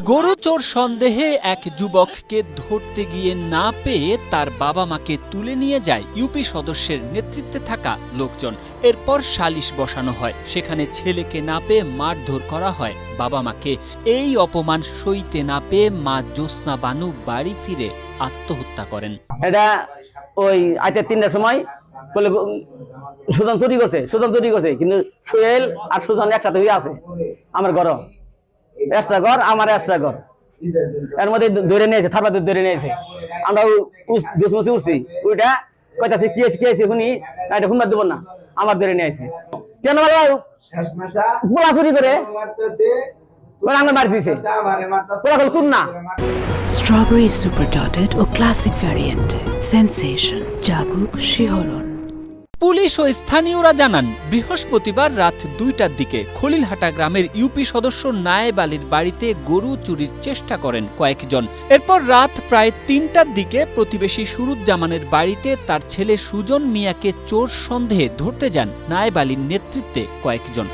গরু চোর সন্দেহে এক যুবককে ধরতে গিয়ে না পেয়ে তার বাবা মাকে তুলে নিয়ে যায় ইউপি সদস্যের নেতৃত্বে থাকা লোকজন। এরপর সালিশ বসানো হয়, সেখানে ছেলেকে না পেয়ে মারধর করা হয় বাবা মাকে। এই অপমান সইতে না পেয়ে মা জ্যোৎস্না বানু বাড়ি ফিরে আত্মহত্যা করেন। এটা ওই আইতে 3টার সময় বলে সুজন চুরি করছে কিন্তু সোহেল আর সুজন একসাথে হয়ে আছে আমার ঘর, এক্সট্রা ঘর, আমার এক্সট্রা ঘর। এর মধ্যে ধরে নিয়েছে, থাপা ধরে নিয়েছে। আমরা দুসমুচি উঠছি, ওইটা কইতাছে কি আছে শুনি, এটা শুনবার দেবো না, আমার ধরে নিয়েছে। কেন পোলা চুরি করে আমরা মারি দিছে, পোলা হল চুর না। স্ট্রবেরি সুপার ডটেড ও ক্লাসিক ভ্যারিয়েন্ট সেন্সেশন জাগুক শিহরণ। পুলিশ ও স্থানীয়রা জানান, বৃহস্পতিবার রাত 2টার দিকে খলিলহাটা গ্রামের ইউপি সদস্য নায়েব আলীর বাড়িতে গরু চুরির চেষ্টা করেন কয়েকজন। এরপর রাত প্রায় 3টার দিকে প্রতিবেশী সুরুজ্জামানের বাড়িতে তার ছেলে সুজন মিয়াকে চোর সন্দেহে ধরতে যান নায়েব আলীর নেতৃত্বে কয়েকজন।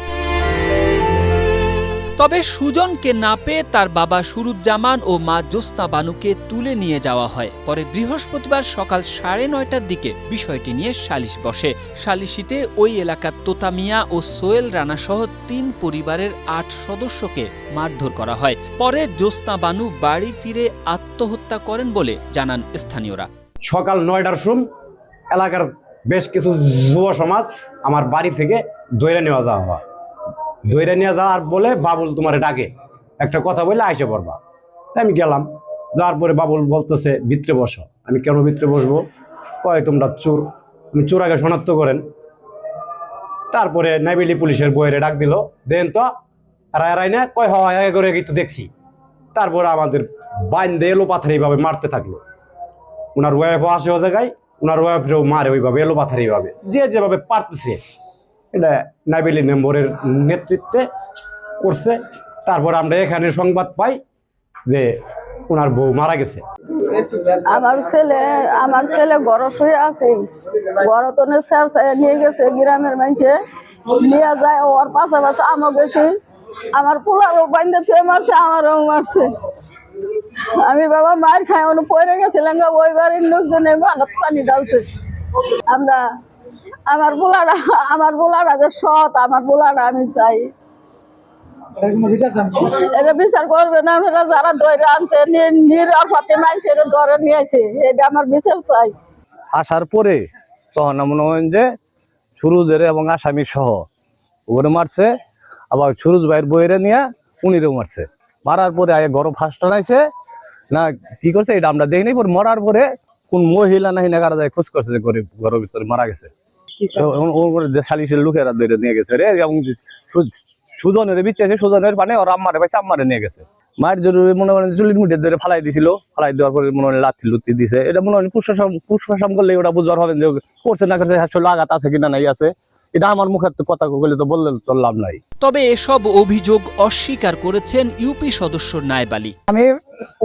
তবে সুজনকে না পেয়ে তার বাবা সুরুজ্জামান ও মা জ্যোৎস্না বানুকে তুলে নিয়ে যাওয়া হয়। পরে বৃহস্পতিবার সকাল 9:30টার দিকে বিষয়টি নিয়ে সালিশ বসে। সালিশিতে ওই এলাকার তোতা মিয়া ও সোহেল রানা সহ 3 পরিবারের 8 সদস্যকে মারধর করা হয়। পরে জ্যোৎস্না বানু বাড়ি ফিরে আত্মহত্যা করেন বলে জানান স্থানীয়রা। সকাল 9টার সময় এলাকার বেশ কিছু যুব সমাজ আমার বাড়ি থেকে ধরে নেওয়া যাওয়া ধরে নিয়ে যাওয়ার বলে বাবুল তোমার ডাকে একটা কথা বলে আইসে পড়বা। তাই আমি গেলাম, যাওয়ার পরে বাবুল বলতেছে ভিতরে বসো। আমি কেন ভিতরে বসবো? কয় তোমরা চোর, আমি চোর আগে শনাক্ত করেন। তারপরে নাইবেলি পুলিশের বইয়ের ডাক দিল, দেন তো রায় না, কয় হয় করে কিন্তু দেখছি। তারপরে আমাদের বাইন দিয়ে এলো পাথার এইভাবে মারতে থাকলো। ওনার ওয়াইফও আসে ও জায়গায়, ওনার ওয়াইফরেও মারে ওইভাবে এলো পাথার এইভাবে, যে যেভাবে পারতেছে। এটা নাইবেলি নম্বরের নেতৃত্বে করছে। তারপর আমরা এখানে সংবাদ পাই যে ওনার বউ মারা গেছে। আমার ছেলে ঘর শুয়ে আছে, ঘর তো নিয়ে গেছে গ্রামের মানুষে নিয়ে যায়। ওর পাশাপাশি আমও গেছি, আমার পোলারও বাইন্দা ছুঁয়ে মারছে, আমারও মারছে। আমি বাবা মার খাই অনু পড়ে গেছিলাম, ওই বাড়ির লোকজনে ভালো পানি ডালছে। আমরা আমার বোলারা যে সৎ, আমার বোলারা আমি চাই এটা বিচার করবে না। আমরা যারা ধরে আনছে নিরাপদে মানুষের ধরে নিয়েছে, এটা আমার বিচার চাই। আসার পরে তখন মনে হয় যে সুরুজের এবং আসামি সহ ওরে মারছে, আবার সুরুজ ভাইয়ের বইয়েরে নিয়ে উনিরেও মারছে। মারার পরে আগে গরম ফার্স্ট টানাইছে না কি করছে এটা আমরা দেখিনি। পরে মরার পরে কোন মহিলা নাহি না কারা যায় খোঁজ করছে যে ঘরের ভিতরে মারা গেছে। সালিশের লোকেরা ধরে নিয়ে গেছে রে, এবং সুজনের বিচারে সুজনের পানে ওর আম্মারে পাইছে, আম্মারে নিয়ে গেছে। মায়ের জরুরি মনে করেন চুলির মুঠে ধরে ফালাই দিছিল, ফালাই দেওয়ার পরে মনে হয় লাথি লুতি দিছে। এটা মনে হয় পুষ্পাসাম করলে ওটা বুঝার হবে যে করছে না করছে, আসলে আঘাত আছে কিনা নাই আছে। এটা আমার মুখের কথা বলে তো বললে তো লাভ নাই। তবে এসব অভিযোগ অস্বীকার করেছেন ইউপি সদস্য নায়েব আলী। আমি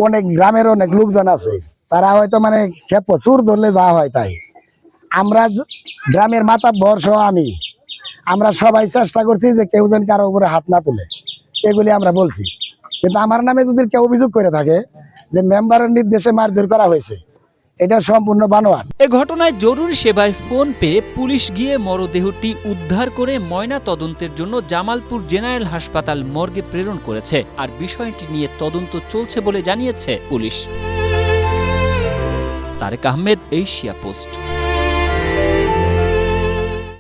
অনেক গ্রামের অনেক লোকজন আছে, তারা হয়তো মানে সে প্রচুর ধরলে যাওয়া হয়। তাই আমরা গ্রামের মাথা বর্ষ আমরা সবাই চেষ্টা করছি যে কেউ যেন কারো উপরে হাত না তুলে, এগুলি আমরা বলছি। কিন্তু আমার নামে যদি কেউ অভিযোগ করে থাকে যে মেম্বারের নির্দেশে মারধর করা হয়েছে, এটা সম্পূর্ণ বানোয়াট। এ ঘটনায় জরুরি সেবায় ফোন পেয়ে পুলিশ গিয়ে মরদেহটি উদ্ধার করে ময়না তদন্তের জন্য জামালপুর জেনারেল হাসপাতাল মর্গে প্রেরণ করেছে। আর বিষয়টি নিয়ে তদন্ত চলছে বলে জানিয়েছে পুলিশ। Tareq Ahmed, Asia post.